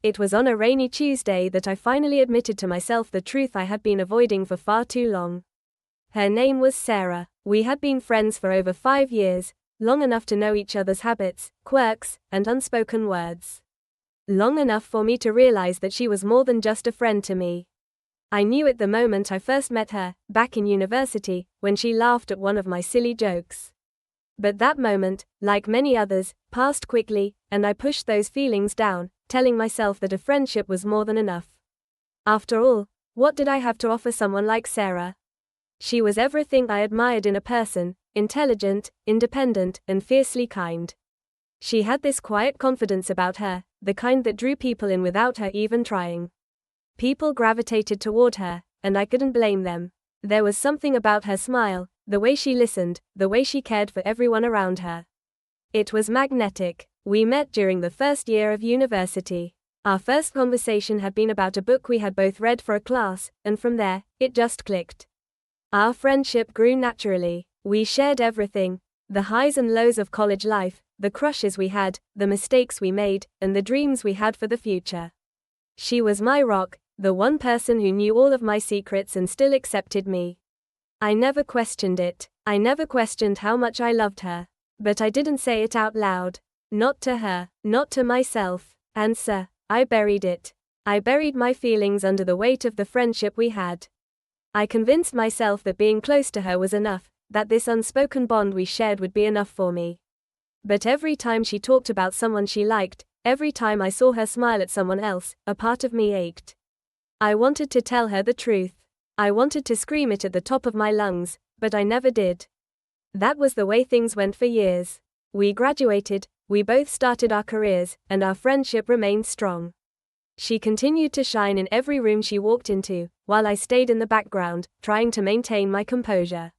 It was on a rainy Tuesday that I finally admitted to myself the truth I had been avoiding for far too long. Her name was Sarah. We had been friends for over 5 years, long enough to know each other's habits, quirks, and unspoken words. Long enough for me to realize that she was more than just a friend to me. I knew it the moment I first met her, back in university, when she laughed at one of my silly jokes. But that moment, like many others, passed quickly, and I pushed those feelings down, telling myself that a friendship was more than enough. After all, what did I have to offer someone like Sarah? She was everything I admired in a person: intelligent, independent, and fiercely kind. She had this quiet confidence about her, the kind that drew people in without her even trying. People gravitated toward her, and I couldn't blame them. There was something about her smile, the way she listened, the way she cared for everyone around her. It was magnetic. We met during the first year of university. Our first conversation had been about a book we had both read for a class, and from there, it just clicked. Our friendship grew naturally. We shared everything: the highs and lows of college life, the crushes we had, the mistakes we made, and the dreams we had for the future. She was my rock, the one person who knew all of my secrets and still accepted me. I never questioned it. I never questioned how much I loved her. But I didn't say it out loud. Not to her, not to myself. I buried it. I buried my feelings under the weight of the friendship we had. I convinced myself that being close to her was enough, that this unspoken bond we shared would be enough for me. But every time she talked about someone she liked, every time I saw her smile at someone else, a part of me ached. I wanted to tell her the truth. I wanted to scream it at the top of my lungs, but I never did. That was the way things went for years. We graduated, we both started our careers, and our friendship remained strong. She continued to shine in every room she walked into, while I stayed in the background, trying to maintain my composure.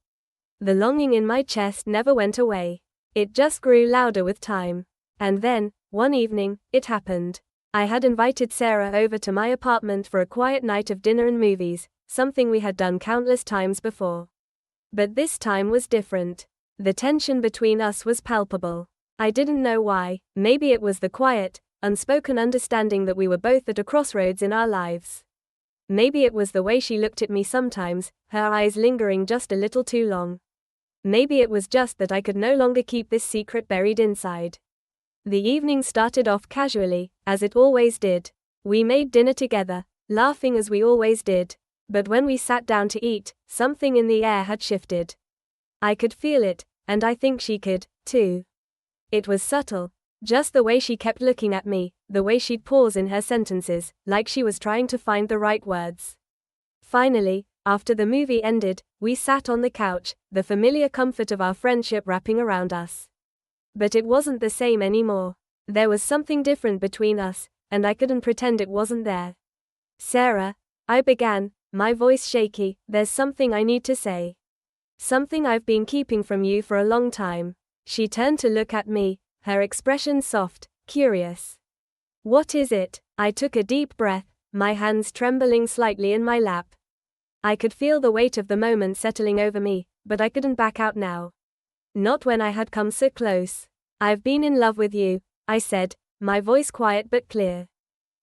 The longing in my chest never went away. It just grew louder with time. And then, one evening, it happened. I had invited Sarah over to my apartment for a quiet night of dinner and movies, something we had done countless times before. But this time was different. The tension between us was palpable. I didn't know why. Maybe it was the quiet, unspoken understanding that we were both at a crossroads in our lives. Maybe it was the way she looked at me sometimes, her eyes lingering just a little too long. Maybe it was just that I could no longer keep this secret buried inside. The evening started off casually, as it always did. We made dinner together, laughing as we always did. But when we sat down to eat, something in the air had shifted. I could feel it, and I think she could, too. It was subtle, just the way she kept looking at me, the way she'd pause in her sentences, like she was trying to find the right words. Finally, after the movie ended, we sat on the couch, the familiar comfort of our friendship wrapping around us. But it wasn't the same anymore. There was something different between us, and I couldn't pretend it wasn't there. "Sarah," I began, my voice shaky, "there's something I need to say. Something I've been keeping from you for a long time." She turned to look at me, her expression soft, curious. "What is it?" I took a deep breath, my hands trembling slightly in my lap. I could feel the weight of the moment settling over me, but I couldn't back out now. Not when I had come so close. "I've been in love with you," I said, my voice quiet but clear.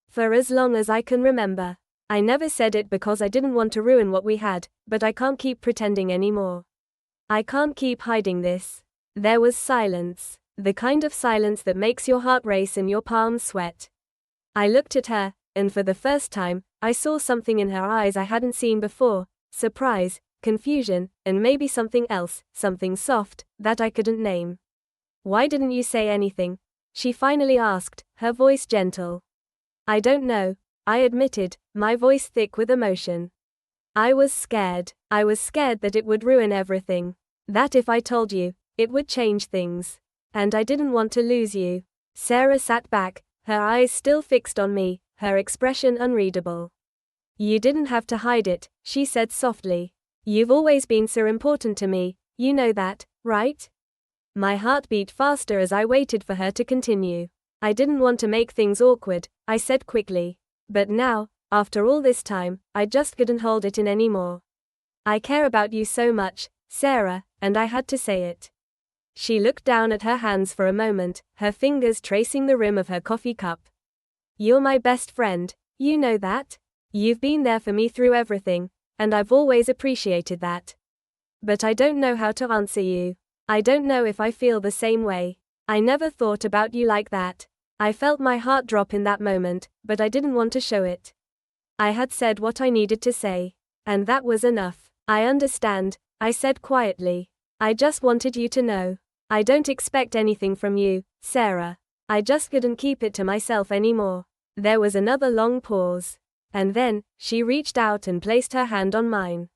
"For as long as I can remember." I never said it because I didn't want to ruin what we had, but I can't keep pretending anymore. I can't keep hiding this. There was silence. The kind of silence that makes your heart race and your palms sweat. I looked at her, and for the first time, I saw something in her eyes I hadn't seen before: surprise, confusion, and maybe something else, something soft, that I couldn't name. "Why didn't you say anything?" she finally asked, her voice gentle. "I don't know," I admitted, my voice thick with emotion. I was scared. I was scared that it would ruin everything. That if I told you, it would change things. And I didn't want to lose you. Sarah sat back, her eyes still fixed on me, her expression unreadable. "You didn't have to hide it," she said softly. "You've always been so important to me, you know that, right?" My heart beat faster as I waited for her to continue. "I didn't want to make things awkward," I said quickly. "But now, after all this time, I just couldn't hold it in anymore. I care about you so much, Sarah, and I had to say it." She looked down at her hands for a moment, her fingers tracing the rim of her coffee cup. You're my best friend, you know that? You've been there for me through everything, and I've always appreciated that. But I don't know how to answer you. I don't know if I feel the same way. I never thought about you like that. I felt my heart drop in that moment, but I didn't want to show it. I had said what I needed to say. And that was enough. I understand, I said quietly. I just wanted you to know. I don't expect anything from you, Sarah. I just couldn't keep it to myself anymore. There was another long pause. And then, she reached out and placed her hand on mine.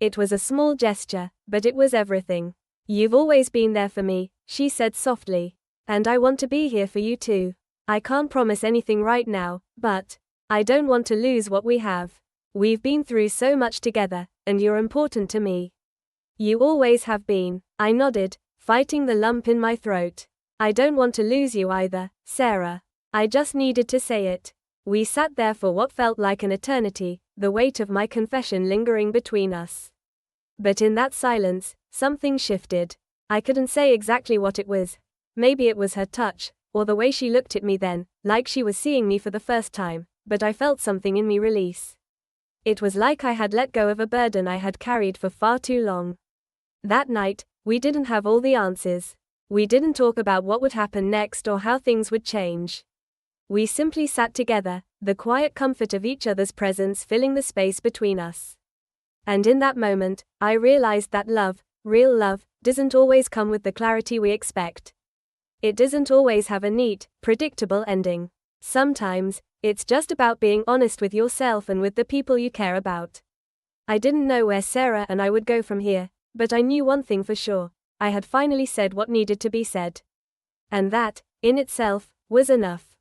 It was a small gesture, but it was everything. You've always been there for me, she said softly. And I want to be here for you too. I can't promise anything right now, but I don't want to lose what we have. We've been through so much together, and you're important to me. You always have been, I nodded, fighting the lump in my throat. I don't want to lose you either, Sarah. I just needed to say it. We sat there for what felt like an eternity, the weight of my confession lingering between us. But in that silence, something shifted. I couldn't say exactly what it was. Maybe it was her touch, or the way she looked at me then, like she was seeing me for the first time, but I felt something in me release. It was like I had let go of a burden I had carried for far too long. That night, we didn't have all the answers. We didn't talk about what would happen next or how things would change. We simply sat together, the quiet comfort of each other's presence filling the space between us. And in that moment, I realized that love, real love, doesn't always come with the clarity we expect. It doesn't always have a neat, predictable ending. Sometimes, it's just about being honest with yourself and with the people you care about. I didn't know where Sarah and I would go from here, but I knew one thing for sure. I had finally said what needed to be said. And that, in itself, was enough.